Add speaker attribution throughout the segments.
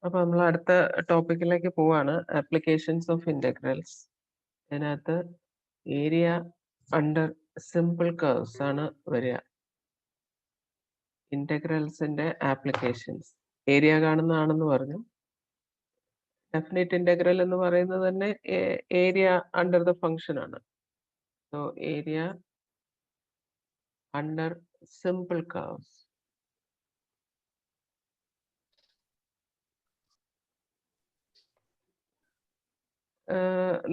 Speaker 1: അപ്പൊ നമ്മൾ അടുത്ത ടോപ്പിക്കിലേക്ക് പോവാണ്. Applications of integrals. അതിനകത്ത് ഏരിയ അണ്ടർ സിമ്പിൾ കർവ്സ് ആണ് വരിക. ഇന്റഗ്രൽസിന്റെ ആപ്ലിക്കേഷൻസ്. ഏരിയ കാണുന്നതാണെന്ന് പറഞ്ഞു. ഡെഫിനിറ്റ് ഇന്റഗ്രൽ എന്ന് പറയുന്നത് തന്നെ ഏരിയ അണ്ടർ ദ ഫംഗ്ഷൻ ആണ്. So area under simple curves.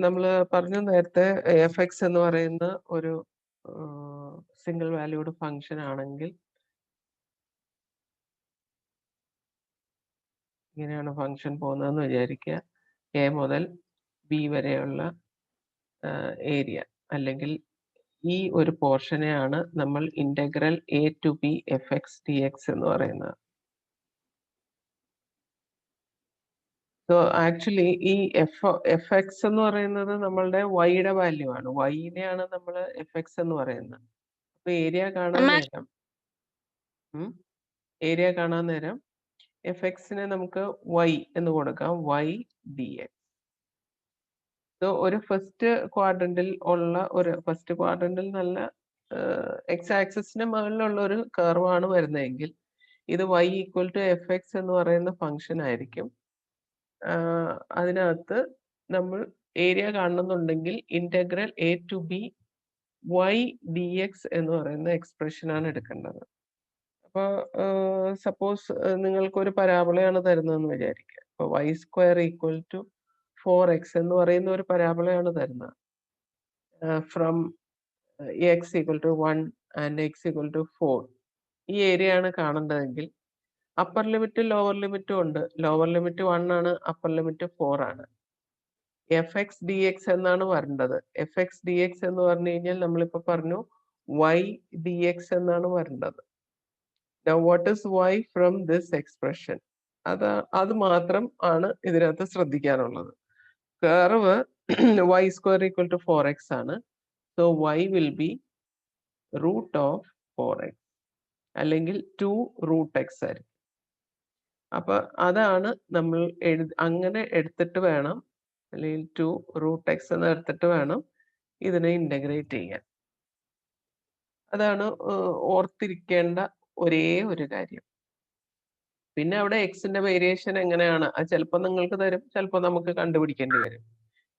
Speaker 1: നമ്മൾ പറഞ്ഞു നേരത്തെ എഫ് എക്സ് എന്ന് പറയുന്ന ഒരു സിംഗിൾ വാല്യൂഡ് ഫംഗ്ഷൻ ആണെങ്കിൽ ഇങ്ങനെയാണ് ഫംഗ്ഷൻ പോകുന്നതെന്ന് വിചാരിക്കുക. എ മുതൽ ബി വരെയുള്ള ഏരിയ അല്ലെങ്കിൽ ഈ ഒരു പോർഷനെയാണ് നമ്മൾ integral A to B F X D X എന്ന് പറയുന്നത്. സോ ആക്ച്വലി ഈ എഫ് എക്സ് എന്ന് പറയുന്നത് നമ്മളുടെ വൈയുടെ വാല്യൂ ആണ്. വൈനെയാണ് നമ്മൾ എഫ് എക്സ് എന്ന് പറയുന്നത്. അപ്പൊ ഏരിയ കാണാൻ നേരം എഫ് എക്സിനെ നമുക്ക് വൈ എന്ന് കൊടുക്കാം. Y d x. ഒരു ഫസ്റ്റ് ക്വാഡ്രന്റിൽ നല്ല എക്സ് ആക്സിസിന് മുകളിലുള്ള ഒരു കർവാണ് വരുന്നതെങ്കിൽ ഇത് y equal to F X എന്ന് പറയുന്ന ഫംഗ്ഷൻ ആയിരിക്കും. അതിനകത്ത് നമ്മൾ ഏരിയ കാണുന്നുണ്ടെങ്കിൽ integral A to B y d X എന്ന് പറയുന്ന എക്സ്പ്രഷൻ ആണ് എടുക്കേണ്ടത്. അപ്പൊ സപ്പോസ് നിങ്ങൾക്ക് ഒരു പരാബോളയാണ് തരുന്നതെന്ന് വിചാരിക്കുക. അപ്പൊ y square equal to 4x എന്ന് പറയുന്ന ഒരു പരാബോളയാണ് തരുന്നത്. From x equal to 1 and x equal to 4 ഈ ഏരിയ ആണ് കാണേണ്ടതെങ്കിൽ അപ്പർ ലിമിറ്റും ലോവർ ലിമിറ്റും ഉണ്ട്. ലോവർ ലിമിറ്റ് 1 ആണ്, അപ്പർ ലിമിറ്റ് 4 ആണ്. എഫ് എക്സ് ഡി എക്സ് എന്നാണ് വരേണ്ടത്. എഫ് എക്സ് ഡി എക്സ് എന്ന് പറഞ്ഞു കഴിഞ്ഞാൽ നമ്മളിപ്പോ പറഞ്ഞു വൈ ഡി എക്സ് എന്നാണ് വരേണ്ടത്. Now what is y from this expression? അത് മാത്രം ആണ് ഇതിനകത്ത് ശ്രദ്ധിക്കാനുള്ളത്. Curve y square equal to 4x ആണ്. So y will be root of 4x അല്ലെങ്കിൽ 2 റൂട്ട് എക്സ് ആയിരിക്കും. അപ്പൊ അതാണ് നമ്മൾ അങ്ങനെ എടുത്തിട്ട് വേണം, അല്ലെങ്കിൽ 2 റൂട്ട് എക്സ് എന്ന് എടുത്തിട്ട് വേണം ഇതിനെ ഇന്റഗ്രേറ്റ് ചെയ്യാൻ. അതാണ് ഓർത്തിരിക്കേണ്ട ഒരേ ഒരു കാര്യം. പിന്നെ അവിടെ എക്സിന്റെ വേരിയേഷൻ എങ്ങനെയാണ്, അത് ചിലപ്പോൾ നിങ്ങൾക്ക് തരും, ചിലപ്പോൾ നമുക്ക് കണ്ടുപിടിക്കേണ്ടി വരും.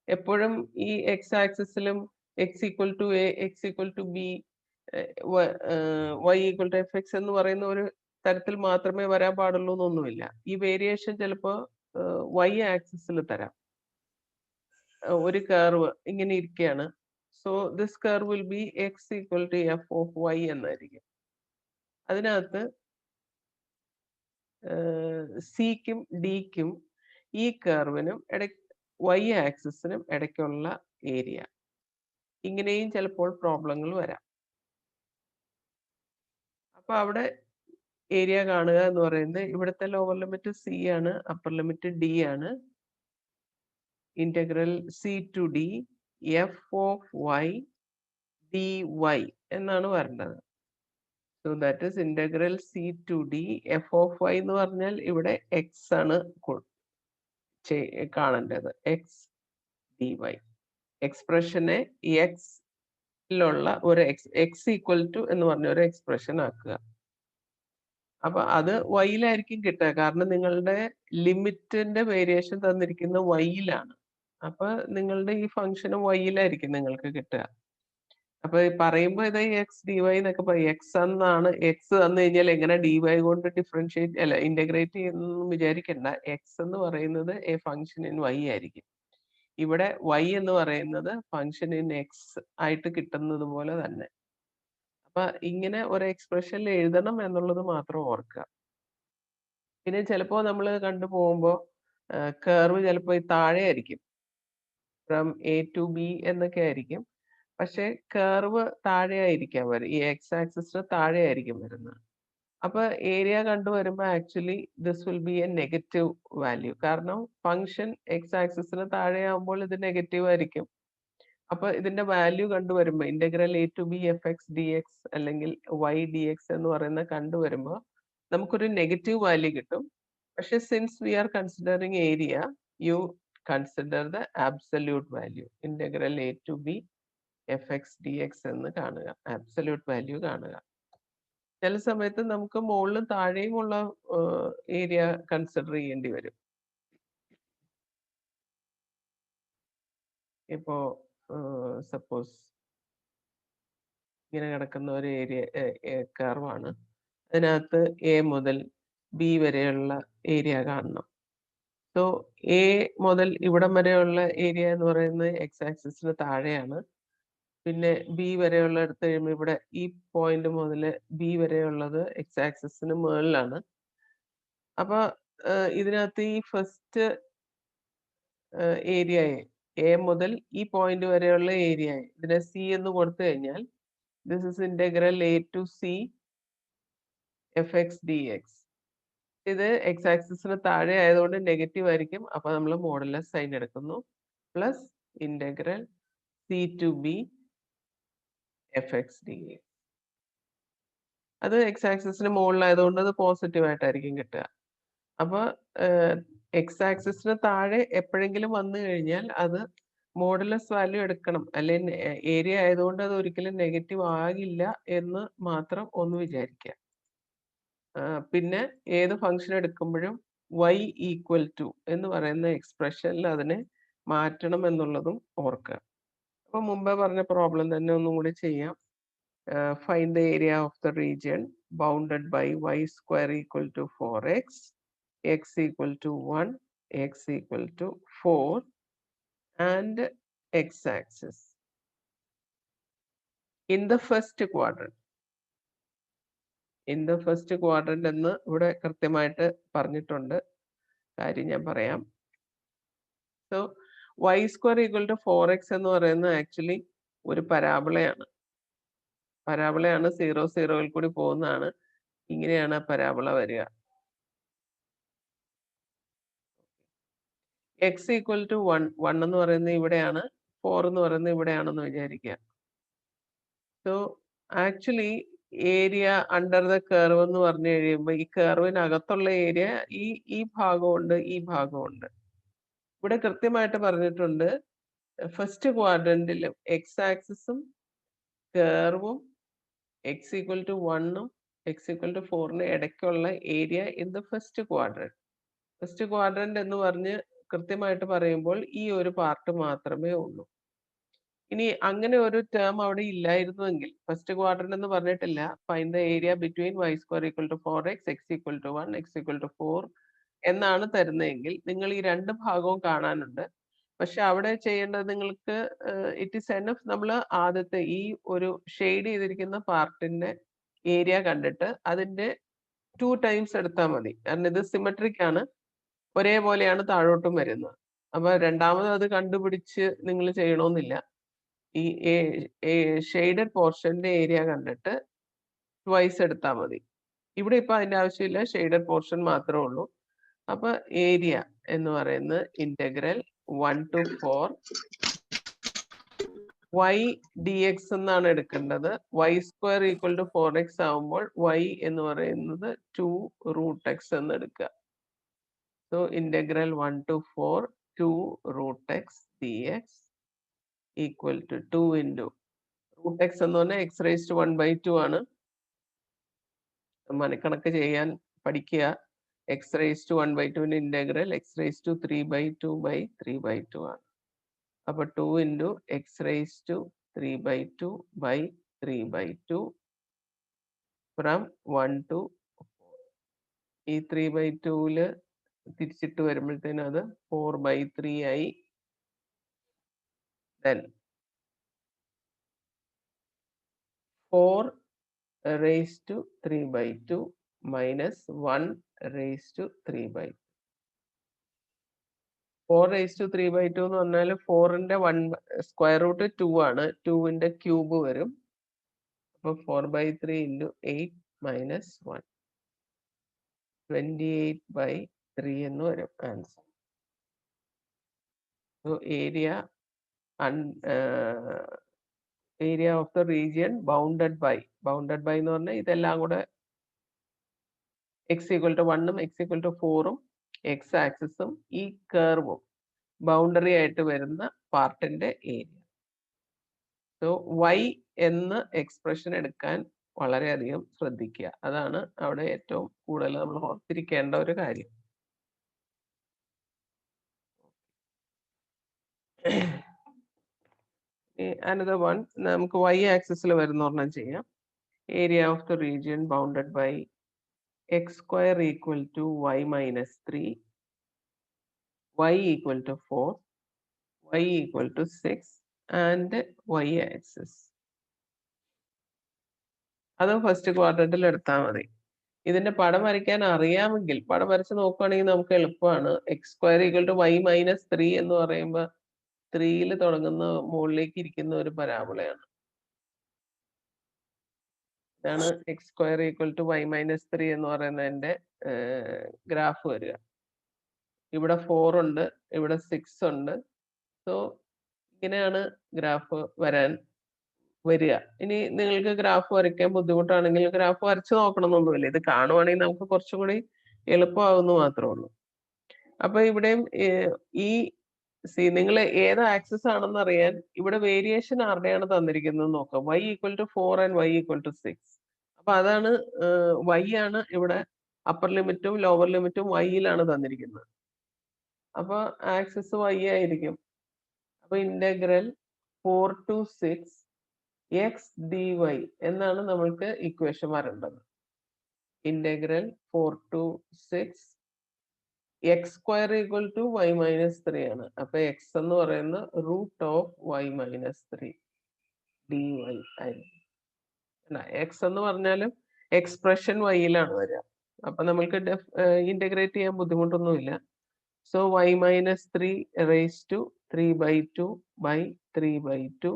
Speaker 1: എപ്പോഴും ഈ എക്സ് ആക്സിസിലും X equal to A, X equal to B, Y equal to F X എന്ന് പറയുന്ന ഒരു തരത്തിൽ മാത്രമേ വരാൻ പാടുള്ളൂ എന്നൊന്നുമില്ല. ഈ വേരിയേഷൻ ചിലപ്പോൾ വൈ ആക്സിസിൽ തരാം. ഒരു കർവ് ഇങ്ങനെ ഇരിക്കുകയാണ്. So this curve will be x equal to f of y എന്നായിരിക്കും. അതിനകത്ത് സിക്കും ഡിക്കും ഈ കർവിനും വൈ ആക്സിസിനും ഇടയ്ക്കുള്ള ഏരിയ. ഇങ്ങനെയും ചിലപ്പോൾ പ്രോബ്ലങ്ങൾ വരാം. അപ്പൊ അവിടെ ഏരിയ കാണുക എന്ന് പറയുന്നത് ഇവിടുത്തെ ലോവർ ലിമിറ്റ് സി ആണ്, അപ്പർ ലിമിറ്റ് ഡി ആണ്. Integral c to d f of y d y എന്നാണ് വരേണ്ടത്. So that is integral c to d f of y എന്ന് പറഞ്ഞാൽ ഇവിടെ എക്സ് ആണ് കാണേണ്ടത്. എക്സ് ഡി വൈ എക്സ്പ്രഷനെ എക്സിലുള്ള ഒരു എക്സ് ഈക്വൽ ടു എന്ന് പറഞ്ഞ ഒരു എക്സ്പ്രഷൻ ആക്കുക. അപ്പൊ അത് വൈയിലായിരിക്കും കിട്ടുക, കാരണം നിങ്ങളുടെ ലിമിറ്റിന്റെ വേരിയേഷൻ തന്നിരിക്കുന്ന വൈയിലാണ്. അപ്പൊ നിങ്ങളുടെ ഈ ഫംഗ്ഷന് വൈയിലായിരിക്കും നിങ്ങൾക്ക് കിട്ടുക. അപ്പൊ പറയുമ്പോ ഇത് എക്സ് ഡി വൈ എന്നൊക്കെ പറയും. എക്സ് എന്നാണ്, എക്സ് തന്നു കഴിഞ്ഞാൽ എങ്ങനെ ഡി വൈ കൊണ്ട് ഡിഫറൻഷിയേറ്റ് അല്ല ഇന്റഗ്രേറ്റ് ചെയ്യുന്നു വിചാരിക്കണ്ട. എക്സ് എന്ന് പറയുന്നത് എ ഫംഗ്ഷൻ ഇൻ വൈ ആയിരിക്കും. ഇവിടെ y എന്ന് പറയുന്നത് ഫംഗ്ഷൻ ഇൻ എക്സ് ആയിട്ട് കിട്ടുന്നത് പോലെ തന്നെ. അപ്പൊ ഇങ്ങനെ ഒരു എക്സ്പ്രഷനിൽ എഴുതണം എന്നുള്ളത് മാത്രം ഓർക്കുക. പിന്നെ ചിലപ്പോ നമ്മൾ കണ്ടുപോകുമ്പോ കർവ് ചിലപ്പോ താഴെ ആയിരിക്കും, ഫ്രം എ ടു ബി എന്നൊക്കെ ആയിരിക്കും. പക്ഷെ കർവ് താഴെ ആയിരിക്കാം ഈ എക്സ് ആക്സിസിന് താഴെ ആയിരിക്കും വരുന്നത്. അപ്പൊ ഏരിയ കണ്ടുവരുമ്പോ actually this will be a negative value, കാരണം ഫംഗ്ഷൻ എക്സ് ആക്സിസിന് താഴെ ആകുമ്പോൾ ഇത് നെഗറ്റീവ് ആയിരിക്കും. അപ്പൊ ഇതിന്റെ വാല്യൂ കണ്ടുവരുമ്പോ integral A to B F X D x അല്ലെങ്കിൽ വൈ ഡി എക്സ് എന്ന് പറയുന്ന കണ്ടുവരുമ്പോ നമുക്കൊരു നെഗറ്റീവ് വാല്യൂ കിട്ടും. പക്ഷെ since we are considering area, you consider the absolute value. Integral A to B F X D X എന്ന് കാണുക, absolute value കാണുക. ചില സമയത്ത് നമുക്ക് മുകളിലും താഴെയുമുള്ള ഏരിയ കൺസിഡർ ചെയ്യേണ്ടി വരും. ഇപ്പോ സപ്പോസ് ഇങ്ങനെ കിടക്കുന്ന ഒരു ഏരിയ കർവാണ്. അതിനകത്ത് എ മുതൽ ബി വരെയുള്ള ഏരിയ കാണണം. സോ എ മുതൽ ഇവിടം വരെയുള്ള ഏരിയ എന്ന് പറയുന്നത് എക്സ് ആക്സിസിന് താഴെയാണ്. പിന്നെ ബി വരെയുള്ള എടുത്തു കഴിയുമ്പോൾ ഇവിടെ ഈ പോയിന്റ് മുതൽ ബി വരെയുള്ളത് എക്സ് ആക്സിസിന് മുകളിലാണ്. അപ്പൊ ഇതിനകത്ത് ഈ ഫസ്റ്റ് ഏരിയയെ എ മുതൽ ഈ പോയിന്റ് വരെയുള്ള ഏരിയ ഇതിനെ സി എന്ന് കൊടുത്തു കഴിഞ്ഞാൽ this is integral A to c f X D x. ഇത് എക്സ് ആക്സിസിന് താഴെ ആയതുകൊണ്ട് നെഗറ്റീവ് ആയിരിക്കും. അപ്പൊ നമ്മൾ മോഡുലസ് സൈൻ എടുക്കുന്നു. Plus integral c to B F X D x. അത് എക്സ് ആക്സിസിന് മുകളിലായതുകൊണ്ട് അത് പോസിറ്റീവ് ആയിട്ടായിരിക്കും കിട്ടുക. അപ്പൊ എക്സ് ആക്സിസിന് താഴെ എപ്പോഴെങ്കിലും വന്നു കഴിഞ്ഞാൽ അത് മോഡുലസ് വാല്യൂ എടുക്കണം. അല്ലെങ്കിൽ ഏരിയ ആയതുകൊണ്ട് അത് ഒരിക്കലും നെഗറ്റീവ് ആകില്ല എന്ന് മാത്രം ഒന്ന് വിചാരിക്കുക. പിന്നെ ഏത് ഫംഗ്ഷൻ എടുക്കുമ്പോഴും y ഈക്വൽ ടു എന്ന് പറയുന്ന എക്സ്പ്രഷനിൽ അതിനെ മാറ്റണം എന്നുള്ളതും ഓർക്കുക. അപ്പൊ മുമ്പേ പറഞ്ഞ പ്രോബ്ലം തന്നെ ഒന്നും കൂടി ചെയ്യാം. Find the area of the region bounded by y square equal to 4x, x equal to 1, x equal to 4 and x axis in the first quadrant. In the first quadrant എന്ന് ഇവിടെ കൃത്യമായിട്ട് പറഞ്ഞിട്ടുണ്ട്. കാര്യം ഞാൻ പറയാം. So y square equal to 4x എന്ന് പറയുന്നത് actually ഒരു പരാബിളയാണ്. പരാബിളയാണ്, 0 0യിൽ കൂടി പോകുന്നതാണ്. ഇങ്ങനെയാണ് പരാബിള വരിക. x ഈക്വൽ ടു 1, 1 എന്ന് പറയുന്നത് ഇവിടെയാണ്, 4 എന്ന് പറയുന്നത് ഇവിടെയാണെന്ന് വിചാരിക്കുക. So actually area under the curve എന്ന് പറഞ്ഞു കഴിയുമ്പോൾ ഈ കർവിനകത്തുള്ള ഏരിയ ഈ ഭാഗമുണ്ട്, ഈ ഭാഗമുണ്ട്. ഇവിടെ കൃത്യമായിട്ട് പറഞ്ഞിട്ടുണ്ട് ഫസ്റ്റ് ക്വാഡ്രന്റിലും എക്സ് ആക്സിസും കർവും എക്സ് ഈക്വൽ ടു 1ഉം എക്സ് ഈക്വൽ ടു 4നും ഇടയ്ക്കുള്ള area in the first quadrant. First quadrant എന്ന് പറഞ്ഞ് കൃത്യമായിട്ട് പറയുമ്പോൾ ഈ ഒരു പാർട്ട് മാത്രമേ ഉള്ളൂ. ഇനി അങ്ങനെ ഒരു ടേം അവിടെ ഇല്ലായിരുന്നുവെങ്കിൽ, ഫസ്റ്റ് ക്വാഡ്രന്റ് എന്ന് പറഞ്ഞിട്ടില്ല, find the area between y square equal to 4x, x equal to 1, x equal to 4 എന്നാണ് തരുന്നതെങ്കിൽ നിങ്ങൾ ഈ രണ്ട് ഭാഗവും കാണാനുണ്ട്. പക്ഷെ അവിടെ ചെയ്യേണ്ടത് നിങ്ങൾക്ക് ഇറ്റ് ഈസ് എനഫ് നമ്മൾ ആദ്യത്തെ ഈ ഒരു ഷെയ്ഡ് ചെയ്തിരിക്കുന്ന പാർട്ടിന്റെ ഏരിയ കണ്ടിട്ട് അതിന്റെ 2 ടൈംസ് എടുത്താൽ മതി. കാരണം ഇത് സിമെട്രിക് ആണ്, ഒരേപോലെയാണ് താഴോട്ടും വരുന്നത്. അപ്പൊ രണ്ടാമത് അത് കണ്ടുപിടിച്ച് നിങ്ങൾ ചെയ്യണമെന്നില്ല. ഈ ഷെയ്ഡഡ് പോർഷന്റെ ഏരിയ കണ്ടിട്ട് ട്വൈസ് എടുത്താൽ മതി. ഇവിടെ ഇപ്പൊ അതിന്റെ ആവശ്യമില്ല, ഷെയ്ഡഡ് പോർഷൻ മാത്രമേ ഉള്ളൂ. അപ്പൊ ഏരിയ എന്ന് പറയുന്നത് ഇന്റഗ്രൽ 1 to 4 y dx എന്നാണ് എടുക്കേണ്ടത്. y square equal to 4x ആവുമ്പോൾ y എന്ന് പറയുന്നത് 2 റൂട്ട് എക്സ് എന്ന് എടുക്കുക. So integral 1 to 4 2 root x dx equal to 2 into root x എന്ന് പറഞ്ഞാൽ എക്സ് റേസ് ടു 1/2 ആണ്. മനക്കണക്ക് ചെയ്യാൻ പഠിക്കുക. X raise to 1/2 integral x raise to 3/2/3/2 ആണ്. അപ്പൊ 2 into x raise to 3/2/3/2 from 1 to 4. ഈ 3/2ല് തിരിച്ചിട്ട് വരുമ്പോഴത്തേനും അത് 4/3 ആയി. Then 4 raised to 3/2 minus 1 raised to 3/2. 4 raised to 3/2 എന്ന് പറഞ്ഞാൽ 4ന്റെ സ്ക്വയർ റൂട്ട് 2 ആണ്, 2ന്റെ ക്യൂബ് വരും. അപ്പൊ 4/3 ഇൻറ്റു 8 മൈനസ് 1 28/3 എന്ന് വരും answer. So area area of the region bounded by എന്ന് പറഞ്ഞാൽ ഇതെല്ലാം കൂടെ x ഈക്വൽ ടു 1ഉം x ഈക്വൽ ടു 4ഉം എക്സ് ആക്സിസും ഈ കർവും ബൗണ്ടറി ആയിട്ട് വരുന്ന പാർട്ടിന്റെ ഏരിയ. സോ y എന്ന എക്സ്പ്രഷൻ എടുക്കാൻ വളരെയധികം ശ്രദ്ധിക്കുക. അതാണ് അവിടെ ഏറ്റവും കൂടുതൽ നമ്മൾ ഓർത്തിരിക്കേണ്ട ഒരു കാര്യം. അനദർ വൺ, നമുക്ക് y ആക്സിസിൽ വരുന്ന ഒരെണ്ണം ചെയ്യാം. Area of the region bounded by x square equal to y minus 3, y equal to 4, y equal to 6 and y axis. അത് ഫസ്റ്റ് ക്വാഡ്രന്റിൽ എടുത്താൽ മതി. ഇതിന്റെ പടം വരയ്ക്കാൻ അറിയാമെങ്കിൽ പടം വരച്ച് നോക്കുകയാണെങ്കിൽ നമുക്ക് എളുപ്പമാണ്. X square equal to y minus 3 എന്ന് പറയുമ്പോൾ 3യിൽ തുടങ്ങുന്ന മുകളിലേക്ക് ഇരിക്കുന്ന ഒരു പരാബോളയാണ്. ഇതാണ് x square equal to y minus 3 എന്ന് പറയുന്നതിന്റെ ഗ്രാഫ് വരിക. ഇവിടെ 4 ഉണ്ട്, ഇവിടെ 6 ഉണ്ട്. സോ ഇങ്ങനെയാണ് ഗ്രാഫ് വരിക. ഇനി നിങ്ങൾക്ക് ഗ്രാഫ് വരയ്ക്കാൻ ബുദ്ധിമുട്ടാണെങ്കിൽ ഗ്രാഫ് വരച്ച് നോക്കണമെന്നൊന്നുമില്ല. ഇത് കാണുവാണെങ്കിൽ നമുക്ക് കുറച്ചും കൂടി എളുപ്പമാകുന്നു മാത്രമേ ഉള്ളൂ. അപ്പൊ ഇവിടെയും ഈ നിങ്ങൾ ഏത് ആക്സിസ് ആണെന്ന് അറിയാൻ ഇവിടെ വേരിയേഷൻ ആരുടെയാണ് തന്നിരിക്കുന്നത് നോക്കാം. y equal to 4 and y equal to 6. അപ്പൊ അതാണ് y ആണ് ഇവിടെ അപ്പർ ലിമിറ്റും ലോവർ ലിമിറ്റും y-യിലാണ് തന്നിരിക്കുന്നത്. അപ്പൊ ആക്സിസ് y ആയിരിക്കും. അപ്പൊ ഇന്റഗ്രൽ 4 to 6 x dy എന്നാണ് നമ്മൾക്ക് ഇക്വേഷൻ വരേണ്ടത്. Integral 4 to 6 x square equal to y minus 3 ആണ്. അപ്പൊ x എന്ന് പറയുന്ന root of y minus 3 dy ആയിരിക്കും. x എന്ന് പറഞ്ഞാലും എക്സ്പ്രഷൻ y-യിലാണ് വരിക. അപ്പൊ നമ്മൾക്ക് ഇന്റഗ്രേറ്റ് ചെയ്യാൻ ബുദ്ധിമുട്ടൊന്നുമില്ല. So y minus 3 raise to 3/2 by 3/2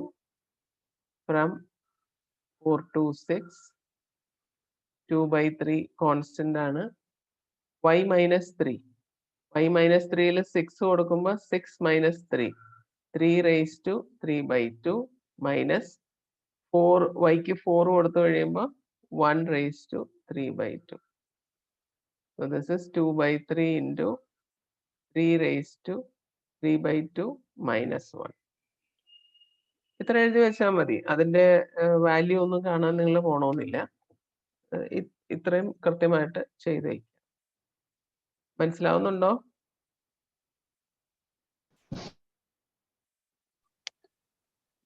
Speaker 1: from 4 to 6. 2/3 constant ആണ്. y മൈനസ് 3, y മൈനസ് 3യിൽ 6 കൊടുക്കുമ്പോൾ 6 മൈനസ് 3, 3 റേസ് ടു 3/2 മൈനസ് 4, yക്ക് 4 കൊടുത്തു കഴിയുമ്പോൾ 1 raise to 3/2. So this is 2/3 into 3 raised to 3/2 minus 1. ഇത്ര എഴുതി വെച്ചാൽ മതി. അതിന്റെ വാല്യൂ ഒന്നും കാണാൻ നിങ്ങൾ പോണമെന്നില്ല. ഇത്രയും കൃത്യമായിട്ട് ചെയ്ത് വയ്ക്കുക. മനസ്സിലാവുന്നുണ്ടോ?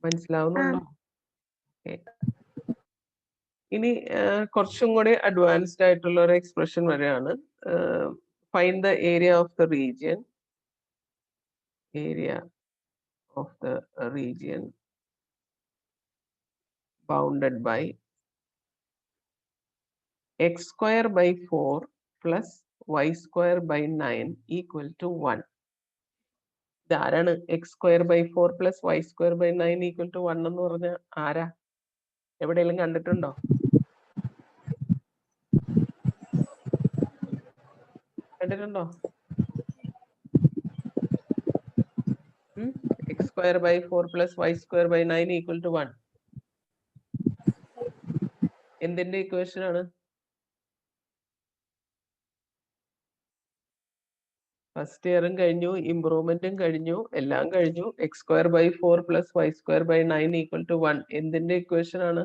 Speaker 1: മനസ്സിലാവുന്നുണ്ടോ? ഇനി കുറച്ചും കൂടി അഡ്വാൻസ്ഡ് ആയിട്ടുള്ള ഒരു എക്സ്പ്രഷൻ വരെയാണ്. Find the area of the region. Area of the region bounded by x square by 4 plus y square by 9 equal to 1. ഇതാരാണ് x square by 4 plus y square by 9 equal to 1 എന്ന് പറഞ്ഞ ആരാ? എവിടെയെങ്കിലും കണ്ടിട്ടുണ്ടോ? കണ്ടിട്ടുണ്ടോ? x square by 4 plus y square by 9 equal to 1. എന്തിന്റെ equation ആണ്? First ഇയറും കഴിഞ്ഞു, ഇംപ്രൂവ്മെന്റും കഴിഞ്ഞു, എല്ലാം കഴിഞ്ഞു. X square by 4 plus y square by 9 equal to 1 എന്തിന്റെ ഇക്വേഷൻ ആണ്?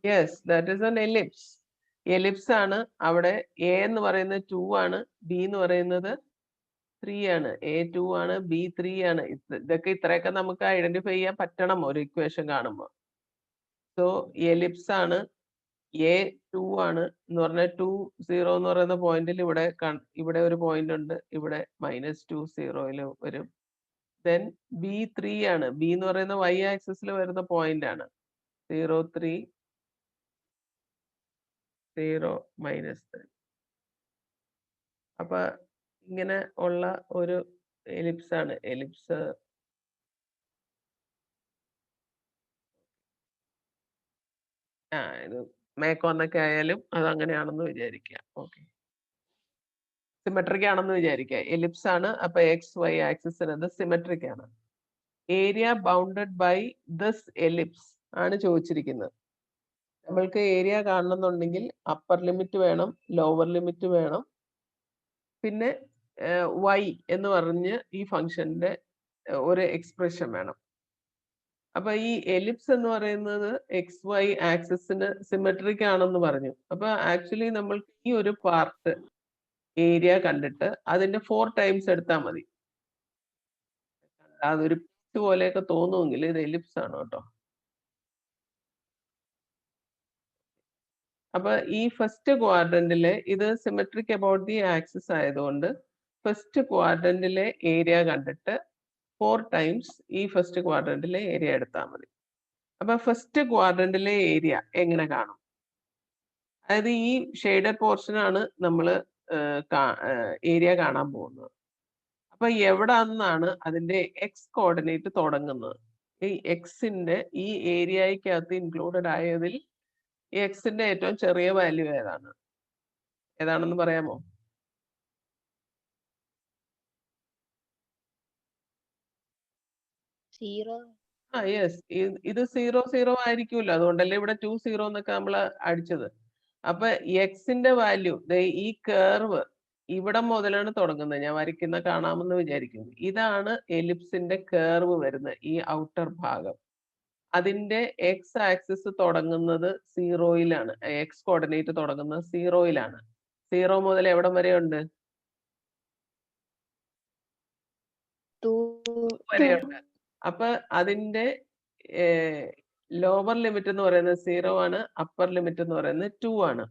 Speaker 1: Yes, that is an ellipse. Ellipse ആണ്. അവിടെ എ എന്ന് പറയുന്നത് 2 ആണ്, ബി എന്ന് പറയുന്നത് 3 ആണ്. എ 2 ആണ്, ബി 3 ആണ്. ഇത്രയൊക്കെ നമുക്ക് ഐഡന്റിഫൈ ചെയ്യാൻ പറ്റണം ഒരു ഇക്വേഷൻ കാണുമ്പോൾ. സോ എലിപ്സ് ആണ്. എ 2 ആണ് എന്ന് പറഞ്ഞാൽ 2 0 എന്ന് പറയുന്ന പോയിന്റിൽ ഇവിടെ ഒരു പോയിന്റ് ഉണ്ട്, ഇവിടെ -2 0 വരും. ദെൻ ബി 3 ആണ്. ബി എന്ന് പറയുന്ന y ആക്സിസിൽ വരുന്ന പോയിന്റ് ആണ്. 0 3 0 -3. അപ്പൊ ഇങ്ങനെ ഉള്ള ഒരു എലിപ്സ് ആണ്. എലിപ്സ് ഇത് മേക്കോന്നൊക്കെ ആയാലും അത് അങ്ങനെയാണെന്ന് വിചാരിക്കുക. ഓക്കെ, സിമെട്രിക് ആണെന്ന് വിചാരിക്കുക. എലിപ്സ് ആണ്. അപ്പൊ എക്സ് വൈ ആക്സിസ് എന്നത് സിമെട്രിക് ആണ്. Area bounded by this ellipse ആണ് ചോദിച്ചിരിക്കുന്നത്. നമ്മൾക്ക് ഏരിയ കാണണമെന്നുണ്ടെങ്കിൽ അപ്പർ ലിമിറ്റ് വേണം, ലോവർ ലിമിറ്റ് വേണം. പിന്നെ y എന്ന് പറഞ്ഞ് ഈ ഫംഗ്ഷന്റെ ഒരു എക്സ്പ്രഷൻ വേണം. അപ്പൊ ഈ എലിപ്സ് എന്ന് പറയുന്നത് XY ആക്സിസിന് സിമെട്രിക് ആണെന്ന് പറഞ്ഞു. അപ്പൊ ആക്ച്വലി നമ്മൾക്ക് ഈ ഒരു പാർട്ട് ഏരിയ കണ്ടിട്ട് അതിന്റെ 4 ടൈംസ് എടുത്താൽ മതി. അതൊരു പിറ്റ് പോലെയൊക്കെ തോന്നുമെങ്കിൽ ഇത് എലിപ്സ് ആണ് കേട്ടോ. അപ്പൊ ഈ ഫസ്റ്റ് ക്വാഡ്രന്റിലെ ഇത് സിമെട്രിക് അബൌട്ട് ദി ആക്സിസ് ആയതുകൊണ്ട് ഫസ്റ്റ് ക്വാഡ്രന്റിലെ ഏരിയ കണ്ടിട്ട് 4 ടൈംസ് ഈ ഫസ്റ്റ് ക്വാഡ്രന്റിലെ ഏരിയ എടുത്താൽ മതി. അപ്പൊ ഫസ്റ്റ് ക്വാഡ്രന്റിലെ ഏരിയ എങ്ങനെ കാണും? അതായത് ഈ ഷെയ്ഡഡ് പോർഷൻ ആണ് നമ്മൾ ഏരിയ കാണാൻ പോകുന്നത്. അപ്പൊ എവിടെ നിന്നാണ് അതിന്റെ എക്സ് കോർഡിനേറ്റ് തുടങ്ങുന്നത്? ഈ എക്സിന്റെ ഈ ഏരിയയ്ക്കകത്ത് ഇൻക്ലൂഡഡ് ആയതിൽ ഈ എക്സിന്റെ ഏറ്റവും ചെറിയ വാല്യൂ ഏതാണ്? ഏതാണെന്ന് പറയാമോ? യെസ്, ഇത് 0 0 ആയിരിക്കുമല്ലോ, അതുകൊണ്ടല്ലേ ഇവിടെ 2 0 എന്നൊക്കെ നമ്മൾ അടിച്ചത്. അപ്പൊ എക്സിന്റെ വാല്യൂ ഈ കേർവ് ഇവിടെ മുതലാണ് തുടങ്ങുന്നത്. ഞാൻ വരയ്ക്കുന്ന കാണാമെന്ന് വിചാരിക്കുന്നു. ഇതാണ് എലിപ്സിന്റെ കേർവ് വരുന്നത്, ഈ ഔട്ടർ ഭാഗം. അതിന്റെ എക്സ് ആക്സിസ് തുടങ്ങുന്നത് 0-യിലാണ്. എക്സ് കോർഡിനേറ്റ് തുടങ്ങുന്നത് 0-യിലാണ്. 0 മുതൽ എവിടം വരെ ഉണ്ട്?
Speaker 2: 2
Speaker 1: വരെയുണ്ട്. അപ്പൊ അതിന്റെ ലോവർ ലിമിറ്റ് എന്ന് പറയുന്നത് 0 ആണ്, അപ്പർ ലിമിറ്റ് എന്ന് പറയുന്നത് 2 ആണ്.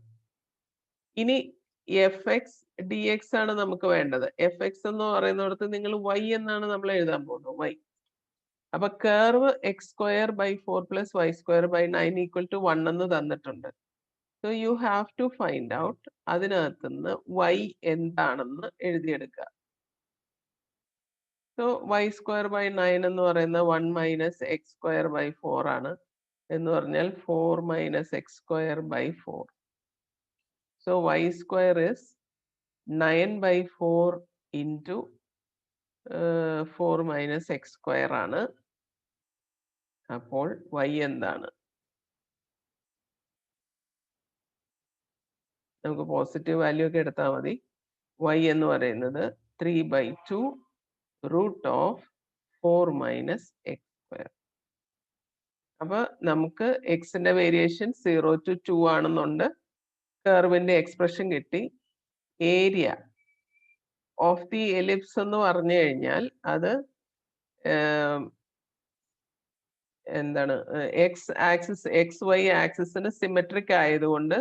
Speaker 1: ഇനി fx dx ആണ് നമുക്ക് വേണ്ടത്. fx എന്ന് പറയുന്നിടത്ത് നിങ്ങൾ y എന്നാണ് നമ്മൾ എഴുതാൻ പോകുന്നത്, y. അപ്പൊ കർവ് x² + y² / 9 = 1 എന്ന് തന്നിട്ടുണ്ട്. So you have to find out അതിനകത്തുനിന്ന് y എന്താണെന്ന് എഴുതിയെടുക്കുക. സോ y² / 9 എന്ന് പറയുന്നത് 1 - x² / 4 ആണ്. എന്ന് പറഞ്ഞാൽ 4 - x² / 4. So y² is 9/4 into 4 - x² ആണ്. അപ്പോൾ y എന്താണ്? നമുക്ക് പോസിറ്റീവ് വാല്യൂ ഒക്കെ എടുത്താൽ മതി. y എന്ന് പറയുന്നത് 3/2 √4 - x². അപ്പൊ നമുക്ക് എക്സിന്റെ വേരിയേഷൻ 0 to 2 ആണെന്നുണ്ട്. കർവിന്റെ എക്സ്പ്രഷൻ കിട്ടി. ഏരിയ ഓഫ് ദി എലിപ്സ് എന്ന് പറഞ്ഞു കഴിഞ്ഞാൽ അത് എന്താണ്, എക്സ് ആക്സിസ് XY ആക്സിസിന് സിമെട്രിക് ആയതുകൊണ്ട്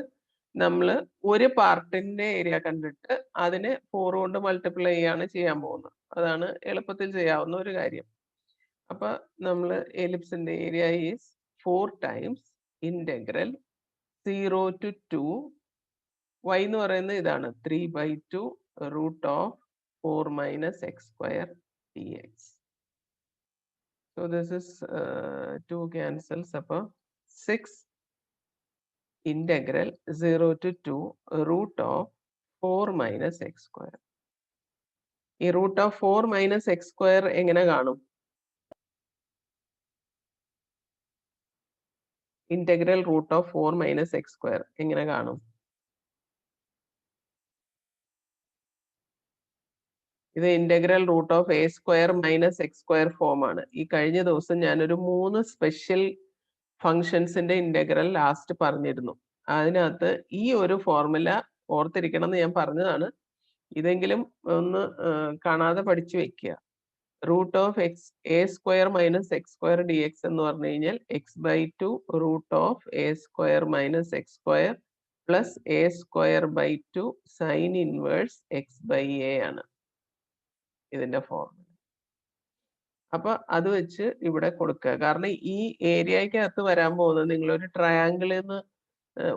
Speaker 1: നമ്മൾ ഒരു പാർട്ടിന്റെ ഏരിയ കണ്ടിട്ട് അതിനെ 4 കൊണ്ട് മൾട്ടിപ്ലൈ ചെയ്യാണ് ചെയ്യാൻ പോകുന്നത്. അതാണ് എളുപ്പത്തിൽ ചെയ്യാവുന്ന ഒരു കാര്യം. അപ്പൊ നമ്മൾ എലിപ്സിന്റെ area is 4 times integral 0 to 2. y എന്ന് പറയുന്നത് ഇതാണ് 3/2 √4 - x² dx. So this is 2 cancels, അപ്പോൾ 6 integral 0 to 2 √4 - x². ഈ √4 - x² എങ്ങനെ കാണും? ഇന്റഗ്രൽ √4 - x² എങ്ങനെ കാണും? ഇത് ഇന്റഗ്രൽ √a² - x² ഫോം ആണ്. ഈ കഴിഞ്ഞ ദിവസം ഞാനൊരു 3 സ്പെഷ്യൽ ഫങ്ഷൻസിന്റെ ഇന്റഗ്രൽ ലാസ്റ്റ് പറഞ്ഞിരുന്നു. അതിനകത്ത് ഈ ഒരു ഫോർമുല ഓർത്തിരിക്കണം എന്ന് ഞാൻ പറഞ്ഞതാണ്. ഇതെങ്കിലും ഒന്ന് കാണാതെ പഠിച്ചു വെക്കുക. √a² - x² dx എന്ന് പറഞ്ഞു കഴിഞ്ഞാൽ x/2 √a² - x² + a²/2 sin inverse x/a ആണ് ഇതിന്റെ ഫോർമുല. അപ്പൊ അത് വെച്ച് ഇവിടെ കൊടുക്കുക. കാരണം ഈ ഏരിയക്കകത്ത് വരാൻ പോകുന്നത് നിങ്ങളൊരു ട്രയാങ്കിളിൽ നിന്ന്,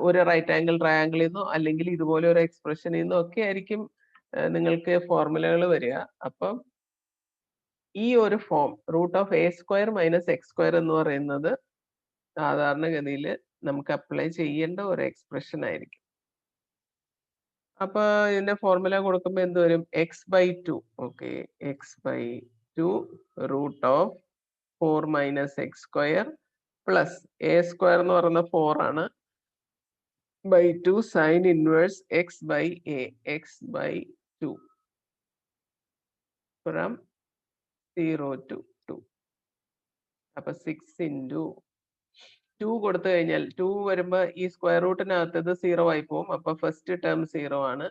Speaker 1: ഒരു റൈറ്റ് ആംഗിൾ ട്രയാങ്കിളിൽ നിന്നോ അല്ലെങ്കിൽ ഇതുപോലെ ഒരു എക്സ്പ്രഷനിൽ നിന്നോ ഒക്കെ ആയിരിക്കും നിങ്ങൾക്ക് ഫോർമുലകൾ വരിക. അപ്പം ഈ ഒരു ഫോം √a² - x² എന്ന് പറയുന്നത് സാധാരണഗതിയിൽ നമുക്ക് അപ്ലൈ ചെയ്യേണ്ട ഒരു എക്സ്പ്രഷൻ ആയിരിക്കും. അപ്പൊ ഇതിന്റെ ഫോർമുല കൊടുക്കുമ്പോൾ എന്ത് വരും? x/2. Okay, x/2 √4 - x² plus a² എന്ന് പറയുന്നത് 4 ആണ്. by 2 sin inverse x by a, x by 2 from 0 to 2. അപ്പൊ 6 into 2 കൊടുത്തു കഴിഞ്ഞാൽ 2 വരുമ്പോ ഈ സ്ക്വയർ റൂട്ടിനകത്തത് 0 ആയി പോകും. അപ്പൊ ഫസ്റ്റ് ടേം 0 ആണ്.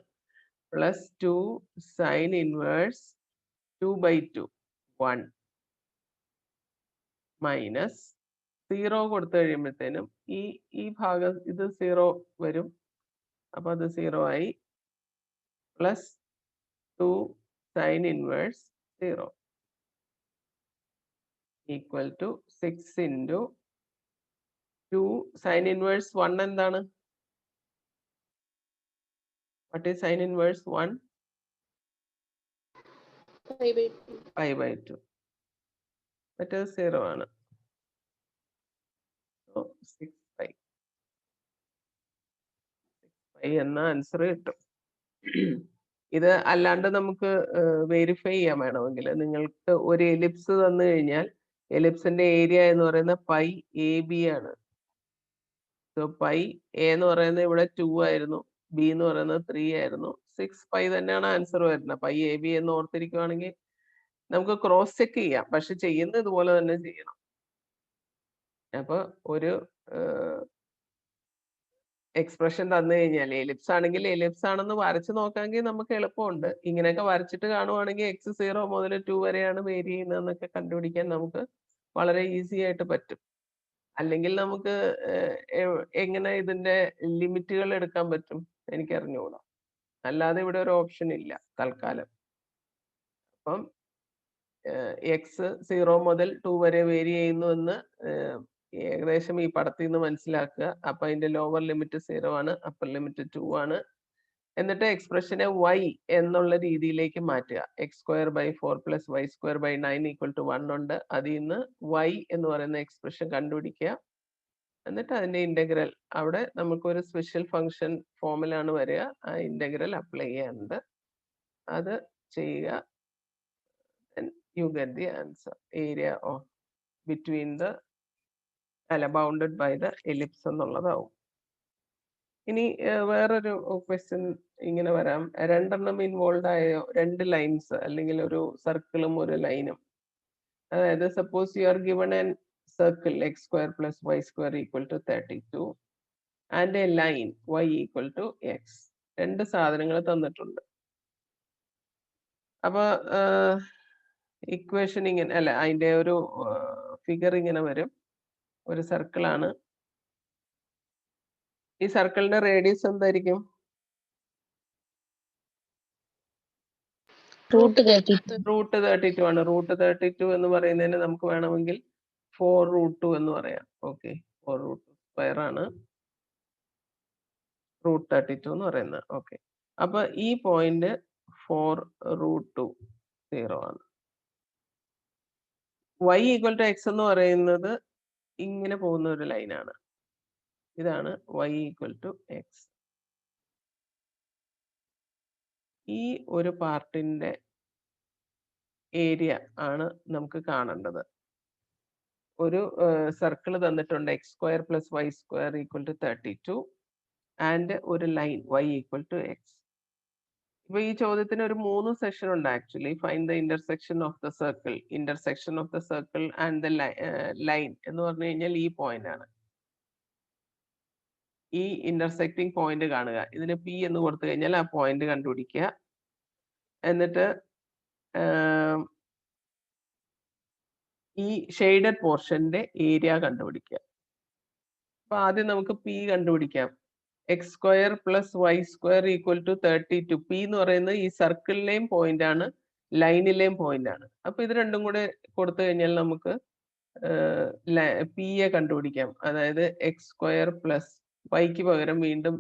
Speaker 1: Plus 2 sine inverse 2 by 2 1 minus 0 കൊടുത്തു കഴിയുമ്പോഴത്തേനും ഈ ഭാഗം ഇത് 0 വരും. അപ്പൊ അത് 0 ആയി. Plus 2 sine inverse 0 equal to 6 into 2 sine inverse 1 എന്താണ്? What is sin inverse 1? Pi by 2. That is 0 ആണ്. So 6 pi. 6 pi എന്ന ആൻസർ കിട്ടും. ഇത് അല്ലാണ്ട് നമുക്ക് വെരിഫൈ ചെയ്യാൻ വേണമെങ്കിൽ നിങ്ങൾക്ക് ഒരു എലിപ്സ് തന്നു കഴിഞ്ഞാൽ എലിപ്സിന്റെ ഏരിയ എന്ന് പറയുന്നത് പൈ എ ബി ആണ്. സോ പൈ എ എന്ന് പറയുന്നത് ഇവിടെ 2 ആയിരുന്നു, ബി എന്ന് പറയുന്നത് 3 ആയിരുന്നു. 6 പൈ തന്നെയാണ് ആൻസർ വരുന്നത്. പൈ എ ബി എന്ന് ഓർത്തിരിക്കുവാണെങ്കിൽ നമുക്ക് ക്രോസ് ചെക്ക് ചെയ്യാം, പക്ഷെ ചെയ്യുന്നത് ഇതുപോലെ തന്നെ ചെയ്യണം. അപ്പൊ ഒരു എക്സ്പ്രഷൻ തന്നു കഴിഞ്ഞാൽ എലിപ്സ് ആണെങ്കിൽ എലിപ്സ് ആണെന്ന് വരച്ച് നോക്കാമെങ്കിൽ നമുക്ക് എളുപ്പമുണ്ട്. ഇങ്ങനെയൊക്കെ വരച്ചിട്ട് കാണുവാണെങ്കിൽ x 0 മുതൽ 2 വരെയാണ് വേരി ചെയ്യുന്നതെന്നൊക്കെ കണ്ടുപിടിക്കാൻ നമുക്ക് വളരെ ഈസി ആയിട്ട് പറ്റും. അല്ലെങ്കിൽ നമുക്ക് എങ്ങനെ ഇതിന്റെ ലിമിറ്റുകൾ എടുക്കാൻ പറ്റും എനിക്കറിഞ്ഞുകൂടാ. അല്ലാതെ ഇവിടെ ഒരു ഓപ്ഷൻ ഇല്ല തൽക്കാലം. അപ്പം എക്സ് 0 മുതൽ 2 വരെ വേരി ചെയ്യുന്നു എന്ന് ഏകദേശം ഈ പടത്തിൽ നിന്ന് മനസ്സിലാക്കുക. അപ്പൊ അതിന്റെ ലോവർ ലിമിറ്റ് 0 ആണ്, അപ്പർ ലിമിറ്റ് 2 ആണ്. എന്നിട്ട് എക്സ്പ്രഷനെ y എന്നുള്ള രീതിയിലേക്ക് മാറ്റുക. x² / 4 + y² / 9 = 1 ഉണ്ട്. അതിൽ നിന്ന് y എന്ന് പറയുന്ന എക്സ്പ്രഷൻ കണ്ടുപിടിക്കുക. എന്നിട്ട് അതിന്റെ ഇന്റഗ്രൽ അവിടെ നമുക്കൊരു സ്പെഷ്യൽ ഫംഗ്ഷൻ ഫോമിലാണ് വരിക. ആ ഇന്റഗ്രൽ അപ്ലൈ ചെയ്യാനുണ്ട്. അത് ചെയ്യുക. You get the answer. Area of between the bounded by the ellipse എന്നുള്ളതാവും. ഇനി വേറൊരു ക്വസ്റ്റ്യൻ ഇങ്ങനെ വരാം. രണ്ടെണ്ണം ഇൻവോൾവ് ആയോ, 2 ലൈൻസ് അല്ലെങ്കിൽ ഒരു സർക്കിളും ഒരു ലൈനും. അതായത് suppose you are given an circle x² + y² = 32 and A line y = x. രണ്ട് സാധനങ്ങൾ തന്നിട്ടുണ്ട്. അപ്പൊ ഇക്വേഷൻ ഇങ്ങനെ അല്ല, അതിന്റെ ഒരു ഫിഗർ ഇങ്ങനെ വരും. ഒരു സർക്കിളാണ്. ഈ സർക്കിളിന്റെ റേഡിയസ് എന്തായിരിക്കും? √32 ആണ്. √32 എന്ന് പറയുന്നതിന് നമുക്ക് വേണമെങ്കിൽ 4√2 എന്ന് പറയാം. ഓക്കെ, 4√2² ആണ് √32 എന്ന് പറയുന്നത്. ഓക്കെ, അപ്പൊ ഈ പോയിന്റ് 4√2 0 ആണ്. y = x എന്ന് പറയുന്നത് ഇങ്ങനെ പോകുന്ന ഒരു ലൈനാണ്. ഇതാണ് y = x. ഈ ഒരു പാർട്ടിന്റെ ഏരിയ ആണ് നമുക്ക് കാണേണ്ടത്. ഒരു സർക്കിൾ തന്നിട്ടുണ്ട് x² + y² = 32 ആൻഡ് ഒരു ലൈൻ y = x. ഇപ്പൊ ഈ ചോദ്യത്തിന് ഒരു 3 സെഷൻ ഉണ്ട് actually. Find the intersection of the circle. Intersection of the circle and the line എന്ന് പറഞ്ഞു കഴിഞ്ഞാൽ ഈ പോയിന്റ് ആണ്. ഈ ഇന്റർസെക്റ്റിംഗ് പോയിന്റ് കാണുക. ഇതിന് P എന്ന് കൊടുത്തു കഴിഞ്ഞാൽ ആ പോയിന്റ് കണ്ടുപിടിക്കുക. എന്നിട്ട് ഈ ഷെയ്ഡഡ് പോർഷന്റെ ഏരിയ കണ്ടുപിടിക്കുക. അപ്പൊ ആദ്യം നമുക്ക് P കണ്ടുപിടിക്കാം. x² + y² = 32. P എന്ന് പറയുന്നത് ഈ സർക്കിളിലെയും പോയിന്റ് ആണ്, ലൈനിലെയും പോയിന്റ് ആണ്. അപ്പൊ ഇത് രണ്ടും കൂടെ കൊടുത്തു കഴിഞ്ഞാൽ നമുക്ക് P യെ കണ്ടുപിടിക്കാം. അതായത് x² + y ക്ക് പകരം വീണ്ടും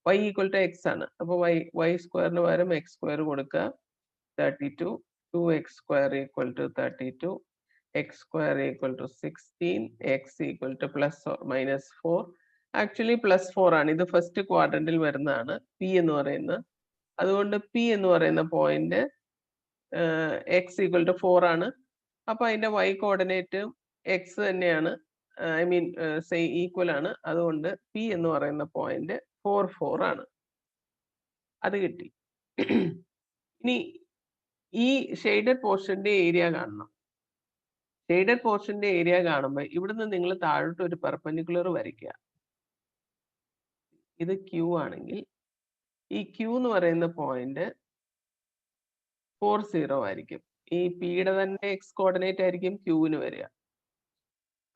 Speaker 1: y = x ആണ്. അപ്പൊ y² പകരം x² കൊടുക്കുക. 32 2x² = 32, x² = 16, x = ±4. ആക്ച്വലി +4 ആണ്. ഇത് ഫസ്റ്റ് ക്വാഡ്രന്റിൽ വരുന്നതാണ് P എന്ന് പറയുന്നത്. അതുകൊണ്ട് P എന്ന് പറയുന്ന പോയിന്റ് x = 4 ആണ്. അപ്പൊ അതിന്റെ y കോർഡിനേറ്റ് x തന്നെയാണ്. ഐ മീൻ ഈക്വൽ ആണ്. അതുകൊണ്ട് പി എന്ന് പറയുന്ന പോയിന്റ് 4 ആണ്. അത് കിട്ടി. ഇനി ഈ ഷെയ്ഡഡ് പോർഷന്റെ ഏരിയ കാണണം. ഷെയ്ഡഡ് പോർഷന്റെ ഏരിയ കാണുമ്പോൾ ഇവിടുന്ന് നിങ്ങൾ താഴോട്ട് ഒരു പെർപെൻഡിക്കുലർ വരയ്ക്കുക. ഇത് ക്യൂ ആണെങ്കിൽ ഈ ക്യൂ എന്ന് പറയുന്ന പോയിന്റ് 40 ആയിരിക്കും. ഈ പിയുടെ തന്നെ എക്സ് കോർഡിനേറ്റ് ആയിരിക്കും ക്യൂവിന് വരിക.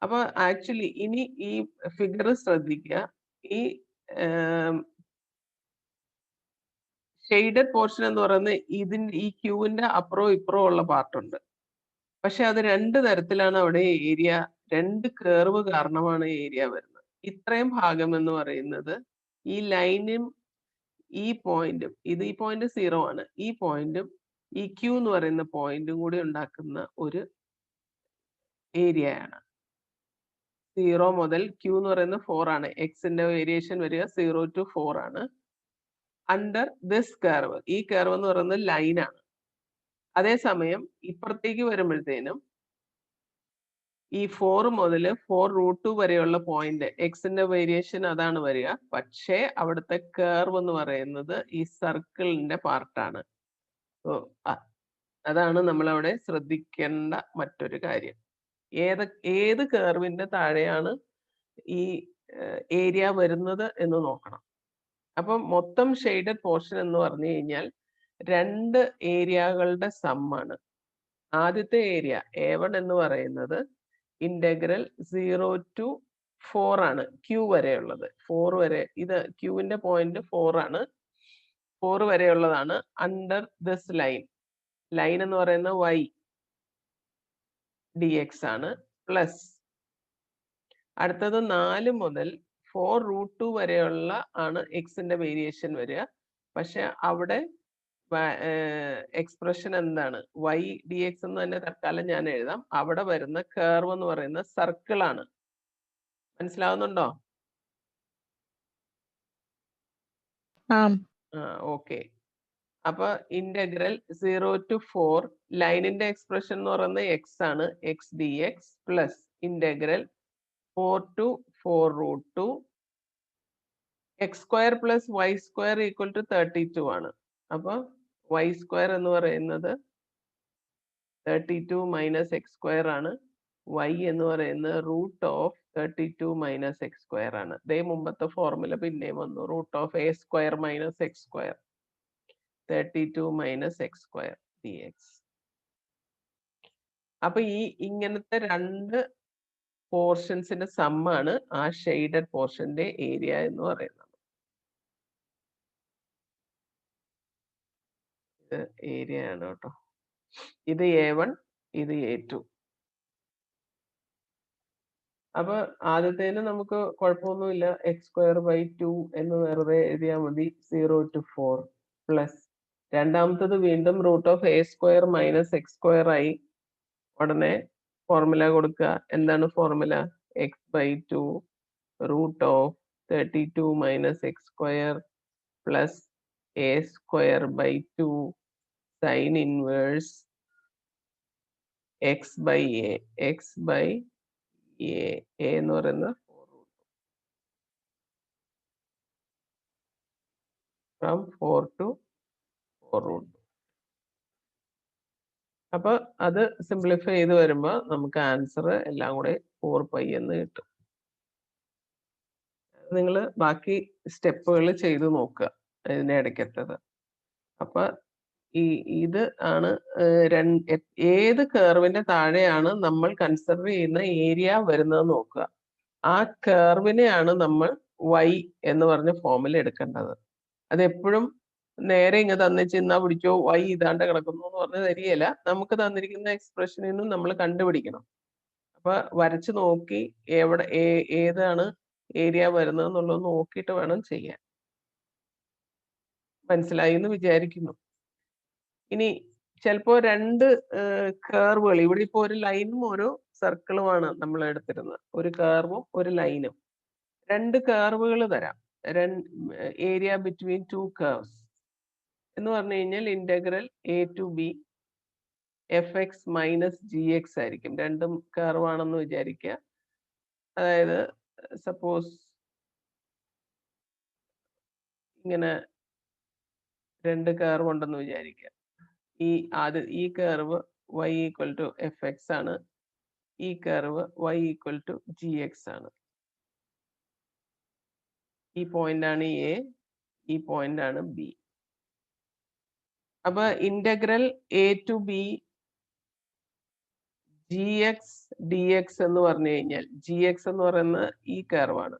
Speaker 1: അപ്പൊ ആക്ച്വലി ഇനി ഈ ഫിഗർ ശ്രദ്ധിക്കുക. ഈ ഷെയ്ഡഡ് പോർഷൻ എന്ന് പറയുന്നത് ഈ ക്യൂവിന്റെ അപ്പുറവും ഇപ്പുറവും ഉള്ള പാർട്ടുണ്ട്. പക്ഷെ അത് രണ്ട് തരത്തിലാണ് അവിടെ ഏരിയ, രണ്ട് കേർവ് കാരണമാണ് ഏരിയ വരുന്നത്. ഇത്രയും ഭാഗം എന്ന് പറയുന്നത് ഈ ലൈനും ഈ പോയിന്റും, ഈ പോയിന്റ് 0 ആണ്, ഈ പോയിന്റും ഈ ക്യൂ എന്ന് പറയുന്ന പോയിന്റും കൂടി ഉണ്ടാക്കുന്ന ഒരു ഏരിയ ആണ്. 0 മുതൽ ക്യൂ എന്ന് പറയുന്നത് 4 ആണ്. എക്സിന്റെ വേരിയേഷൻ വരിക 0 to 4 ആണ്. അണ്ടർ ദിസ് കർവ്, ഈ കർവ് എന്ന് പറയുന്നത് ലൈനാണ്. അതേസമയം ഇപ്പുറത്തേക്ക് വരുമ്പോഴത്തേനും ഈ 4 മുതൽ 4√2 വരെയുള്ള പോയിന്റ് എക്സിന്റെ വേരിയേഷൻ അതാണ് വരിക. പക്ഷേ അവിടുത്തെ കർവ് എന്ന് പറയുന്നത് ഈ സർക്കിളിന്റെ പാർട്ടാണ്. അതാണ് നമ്മൾ അവിടെ ശ്രദ്ധിക്കേണ്ട മറ്റൊരു കാര്യം. ഏത് കർവിന്റെ താഴെയാണ് ഈ ഏരിയ വരുന്നത് എന്ന് നോക്കണം. അപ്പം മൊത്തം ഷെയ്ഡഡ് പോർഷൻ എന്ന് പറഞ്ഞു കഴിഞ്ഞാൽ രണ്ട് ഏരിയകളുടെ സമ്മാണ്. ആദ്യത്തെ ഏരിയ A1 എന്ന് പറയുന്നത് ഇന്റഗ്രൽ 0 to 4 ആണ്, ക്യൂ വരെയുള്ളത്. 4 വരെ, ഇത് ക്യൂവിന്റെ പോയിന്റ് 4 ആണ്, 4 വരെയുള്ളതാണ്. അണ്ടർ ദിസ് ലൈൻ എന്ന് പറയുന്ന y dx ആണ്. പ്ലസ് അടുത്തത് 4 മുതൽ 4√2 വരെയുള്ള ആണ് എക്സിന്റെ വേരിയേഷൻ വരിക. പക്ഷെ അവിടെ എക്സ്പ്രഷൻ എന്താണ്, y dx എന്ന് തന്നെ തൽക്കാലം ഞാൻ എഴുതാം. അവിടെ വരുന്ന കർവ് എന്ന് പറയുന്ന സർക്കിൾ ആണ്. മനസ്സിലാവുന്നുണ്ടോ? ഓക്കെ. അപ്പൊ ഇന്റഗ്രൽ 0 to 4 ലൈനിന്റെ എക്സ്പ്രഷൻ എന്ന് പറയുന്നത് എക്സ് ആണ്, x dx plus integral 4 to 4√2 x square plus y square equal to 32 ആണ്. അപ്പൊ വൈ സ്ക്വയർ എന്ന് പറയുന്നത് 32 മൈനസ് എക്സ് സ്ക്വയർ ആണ്. y എന്ന് പറയുന്നത് root of 32 minus x square ആണ്. ഇതേ മുമ്പത്തെ ഫോർമുല പിന്നെയും വന്നു, root of a square minus x square 32 minus x square dx. അപ്പൊ ഇങ്ങനത്തെ രണ്ട് പോർഷൻസിന്റെ സമ്മാണ് ആ ഷെയ്ഡഡ് പോർഷന്റെ ഏരിയ എന്ന് പറയുന്നത്. ഇത് ഏരിയ ആണ് കേട്ടോ. ഇത് A1, ഇത് A2. അപ്പൊ ആദ്യത്തേന് നമുക്ക് കുഴപ്പമൊന്നുമില്ല, x²/2 എന്ന് വെറുതെ എഴുതിയാൽ മതി, 0 to 4 പ്ലസ് രണ്ടാമത്തത് വീണ്ടും root of a² minus x² ആയി. ഉടനെ ഫോർമുല കൊടുക്കുക. എന്താണ് formula? x/2 root of 32 minus x² plus a²/2 sine inverse x/a. x/a എന്ന് പറയുന്നത് ഫ്രം 4 to 4√2. അപ്പൊ അത് സിംപ്ലിഫൈ ചെയ്ത് വരുമ്പോ നമുക്ക് ആൻസർ എല്ലാം കൂടെ 4π എന്ന് കിട്ടും. നിങ്ങൾ ബാക്കി സ്റ്റെപ്പുകൾ ചെയ്ത് നോക്കുക ഇതിന്റെ ഇടയ്ക്കത്തത്. അപ്പൊ ഇത് ആണ് ഏത് കർവിന്റെ താഴെയാണ് നമ്മൾ കൺസിഡർ ചെയ്യുന്ന ഏരിയ വരുന്നത് നോക്കുക. ആ കർവിനെയാണ് നമ്മൾ y എന്ന് പറഞ്ഞ ഫോമിൽ എടുക്കേണ്ടത്. അതെപ്പോഴും നേരെ ഇങ്ങ് തന്നിച്ചിന്നാ പിടിച്ചോ y ഇതാണ്ട് കിടക്കുന്നു എന്ന് പറഞ്ഞ് തരികയില്ല. നമുക്ക് തന്നിരിക്കുന്ന എക്സ്പ്രഷനിൽ നിന്നും നമ്മൾ കണ്ടുപിടിക്കണം. അപ്പൊ വരച്ചു നോക്കി എവിടെ ഏതാണ് ഏരിയ വരുന്നത് എന്നുള്ളത് നോക്കിയിട്ട് വേണം ചെയ്യാൻ. മനസ്സിലായി എന്ന് വിചാരിക്കുന്നു. ഇനി ചിലപ്പോ രണ്ട് കർവുകൾ, ഇവിടെ ഇപ്പോ ഒരു ലൈനും ഒരു സർക്കിളുമാണ് നമ്മൾ എടുത്തിരുന്നത്, ഒരു കർവും ഒരു ലൈനും. രണ്ട് കർവുകൾ തരാം, ഏരിയ ബിറ്റ്വീൻ ടു കർവ്സ് എന്ന് പറഞ്ഞു കഴിഞ്ഞാൽ integral a to b fx minus gx ആയിരിക്കും. രണ്ടും കർവ് ആണെന്ന് വിചാരിക്കുക. അതായത് സപ്പോസ് ഇങ്ങനെ 2 കർവ് ഉണ്ടെന്ന് വിചാരിക്കുക. ഈ curve y equal to fx ആണ്. ഈ curve y equal to gx ആണ്. ഈ പോയിന്റ് ആണ് A, ഈ പോയിന്റ് ആണ് B. അപ്പൊ integral A to B gx dx എന്ന് പറഞ്ഞു കഴിഞ്ഞാൽ gx എന്ന് പറയുന്ന ഈ കർവാണ്.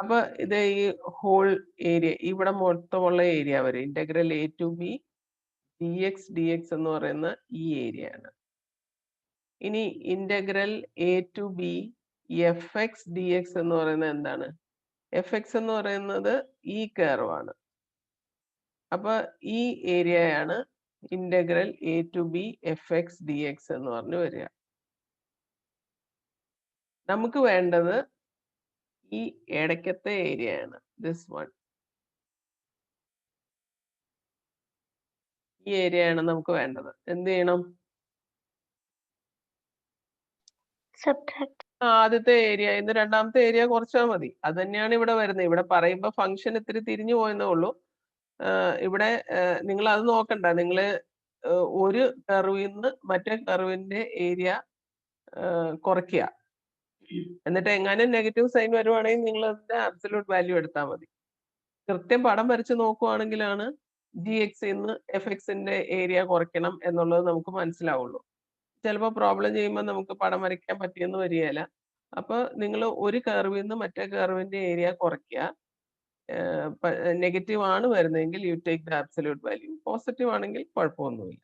Speaker 1: അപ്പൊ ഇത് ഈ ഹോൾ ഏരിയ ഇവിടെ മൊത്തമുള്ള ഏരിയ വരും. Integral A to B dx dx എന്ന് പറയുന്ന ഈ ഏരിയ ആണ്. ഇനി integral A to B fx dx എന്ന് പറയുന്നത് എന്താണ്? fx എന്ന് പറയുന്നത് ഈ കർവാണ്. അപ്പൊ ഈ ഏരിയയാണ് integral A to B fx dx എന്ന് പറഞ്ഞു വരിക. നമുക്ക് വേണ്ടത് ഈ ഇടയ്ക്കത്തെ ഏരിയ ആണ്, ദിസ് വൺ. ഈ ഏരിയ ആണ് നമുക്ക് വേണ്ടത്. എന്ത് ചെയ്യണം?
Speaker 2: subtract.
Speaker 1: ആദ്യത്തെ ഏരിയ ഇന്ന് രണ്ടാമത്തെ ഏരിയ കുറച്ചാൽ മതി. അത് തന്നെയാണ് ഇവിടെ വരുന്നത്. ഇവിടെ പറയുമ്പോൾ ഫംഗ്ഷൻ ഇത്തിരി തിരിഞ്ഞു പോയെന്നേ ഉള്ളൂ. ഇവിടെ നിങ്ങൾ അത് നോക്കണ്ട. നിങ്ങൾ ഒരു കർവിൽ നിന്ന് മറ്റേ കർവിന്റെ ഏരിയ കുറയ്ക്കുക. എന്നിട്ട് എങ്ങാനും നെഗറ്റീവ് സൈൻ വരുവാണെങ്കിൽ നിങ്ങൾ അതിന്റെ അബ്സല്യൂട്ട് വാല്യൂ എടുത്താൽ മതി. കൃത്യം പടം വരച്ച് നോക്കുവാണെങ്കിലാണ് gx ന്ന് fxന്റെ ഏരിയ കുറയ്ക്കണം എന്നുള്ളത് നമുക്ക് മനസ്സിലാവുള്ളൂ. ചിലപ്പോൾ പ്രോബ്ലം ചെയ്യുമ്പോൾ നമുക്ക് പടം വരയ്ക്കാൻ പറ്റിയെന്ന് വരികയില്ല. അപ്പൊ നിങ്ങൾ ഒരു കർവിൽ നിന്ന് മറ്റേ കർവിന്റെ ഏരിയ കുറയ്ക്കുക. നെഗറ്റീവ് ആണ് വരുന്നതെങ്കിൽ you take the absolute value. Positive ആണെങ്കിൽ കുഴപ്പമൊന്നുമില്ല.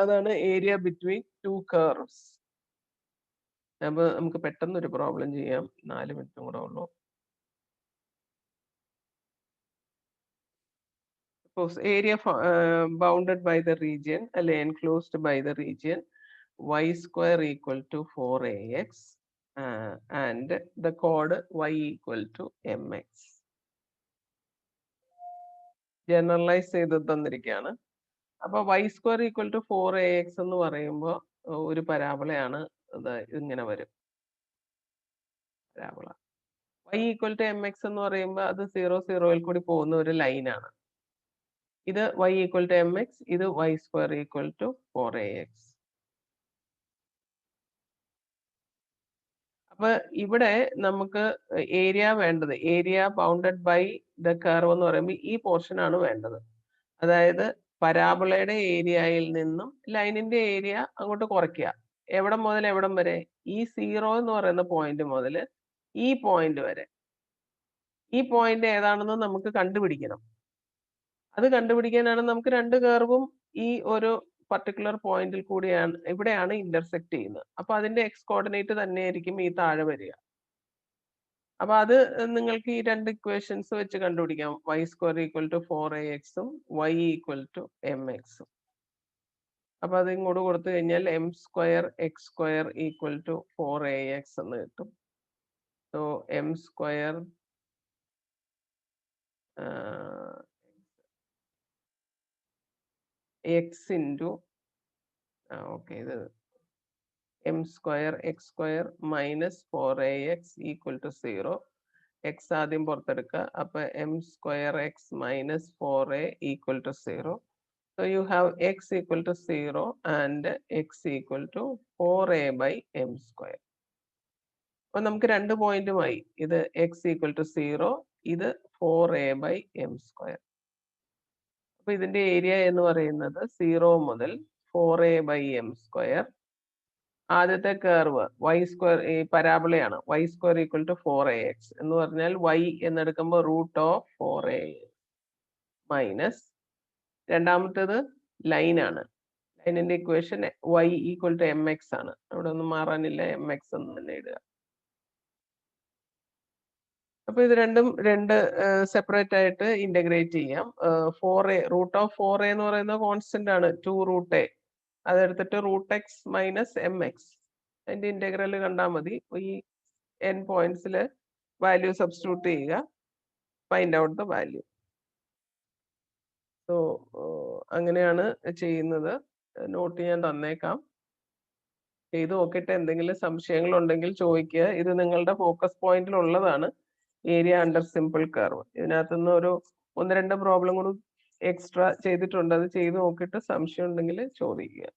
Speaker 1: അതാണ് ഏരിയ ബിറ്റ്വീൻ ടു കർവ്സ്. അപ്പൊ നമുക്ക് പെട്ടെന്ന് ഒരു പ്രോബ്ലം ചെയ്യാം. 4 മിനിറ്റും കൂടെ ഉള്ളൂ. Suppose area bounded by the region, enclosed by the region y square equal to 4ax and the chord y equal to mx. Generalise ചെയ്ത് തന്നിരിക്കുകയാണ്. അപ്പൊ y square equal to 4ax എന്ന് പറയുമ്പോൾ ഒരു പരാബോളയാണ്. ഇത് ഇങ്ങനെ വരും parabola. y equal to mx എന്ന് പറയുമ്പോൾ അത് 0, 0യിൽ കൂടി പോകുന്ന ഒരു ലൈനാണ്. ഇത് y equal to mx, ഇത് y square equal to 4ax. അപ്പൊ ഇവിടെ നമുക്ക് ഏരിയ വേണ്ടത്, area bounded by the curve എന്ന് പറയുമ്പോൾ ഈ പോർഷൻ ആണ് വേണ്ടത്. അതായത് പരാബോളയുടെ ഏരിയയിൽ നിന്നും ലൈനിന്റെ ഏരിയ അങ്ങോട്ട് കുറയ്ക്കുക. എവിടം മുതൽ എവിടം വരെ? ഈ 0 എന്ന് പറയുന്ന പോയിന്റ് മുതൽ ഈ പോയിന്റ് വരെ. ഈ പോയിന്റ് ഏതാണെന്ന് നമുക്ക് കണ്ടുപിടിക്കണം. അത് കണ്ടുപിടിക്കാനാണ് നമുക്ക് രണ്ട് കർവും ഈ ഒരു പർട്ടിക്കുലർ പോയിന്റിൽ കൂടിയാണ്, ഇവിടെയാണ് ഇന്റർസെക്ട് ചെയ്യുന്നത്. അപ്പൊ അതിന്റെ എക്സ് കോർഡിനേറ്റ് തന്നെയായിരിക്കും ഈ താഴെ വരിക. അപ്പൊ അത് നിങ്ങൾക്ക് ഈ രണ്ട് ഇക്വേഷൻസ് വെച്ച് കണ്ടുപിടിക്കാം. y square equal to 4ax ഉം y ഈക്വൽ ടു mx ഉം. അപ്പൊ അത് ഇങ്ങോട്ട് കൊടുത്തു കഴിഞ്ഞാൽ m square x square equal to 4ax എന്ന് കിട്ടും. So m square x into ഇത് m സ്ക്വയർ x സ്ക്വയർ minus 4ax equal to 0. X ആദ്യം പുറത്തെടുക്കുക. അപ്പൊ m square x minus 4a equal to 0. So you have x equal to 0 and x equal to 4a by m square. അപ്പൊ നമുക്ക് രണ്ട് പോയിന്റുമായി, ഇത് x equal to 0, ഇത് 4a by m square. അപ്പൊ ഇതിന്റെ ഏരിയ എന്ന് പറയുന്നത് 0 മുതൽ 4a by m square. ആദ്യത്തെ കർവ് y സ്ക്വയർ, ഈ പരാബോളയാണ്. y square equal to 4ax എന്ന് പറഞ്ഞാൽ y എന്നെടുക്കുമ്പോൾ റൂട്ട് ഓഫ് 4a മൈനസ് രണ്ടാമത്തേത് ലൈനാണ്. ലൈനിന്റെ equation y equal to mx ആണ്. അവിടെ ഒന്നും മാറാനില്ല, mx എന്ന് തന്നെ ഇടുക. അപ്പൊ ഇത് രണ്ടും സെപ്പറേറ്റ് ആയിട്ട് ഇന്റഗ്രേറ്റ് ചെയ്യാം. 4a റൂട്ട് ഓഫ് 4a എന്ന് പറയുന്ന കോൺസ്റ്റന്റ് ആണ്, 2 റൂട്ട് എ. അതെടുത്തിട്ട് root x minus m x അതിന്റെ ഇന്റഗ്രൽ കണ്ടാൽ മതി. ഈ n പോയിന്റ്സിൽ വാല്യൂ സബ്സ്റ്റിറ്റ്യൂട്ട് ചെയ്യുക, find out the value. So അങ്ങനെയാണ് ചെയ്യുന്നത്. നോട്ട് ഞാൻ തന്നേക്കാം. ചെയ്ത് നോക്കിയിട്ട് എന്തെങ്കിലും സംശയങ്ങൾ ഉണ്ടെങ്കിൽ ചോദിക്കുക. ഇത് നിങ്ങളുടെ ഫോക്കസ് പോയിന്റിൽ ഉള്ളതാണ് ഏരിയ അണ്ടർ സിമ്പിൾ കർവ്. ഇതിനകത്തുനിന്ന് ഒരു 1, 2 പ്രോബ്ലം കൂടി എക്സ്ട്രാ ചെയ്തിട്ടുണ്ട്. അത് ചെയ്ത് നോക്കിയിട്ട് സംശയം ഉണ്ടെങ്കിൽ ചോദിക്കുക.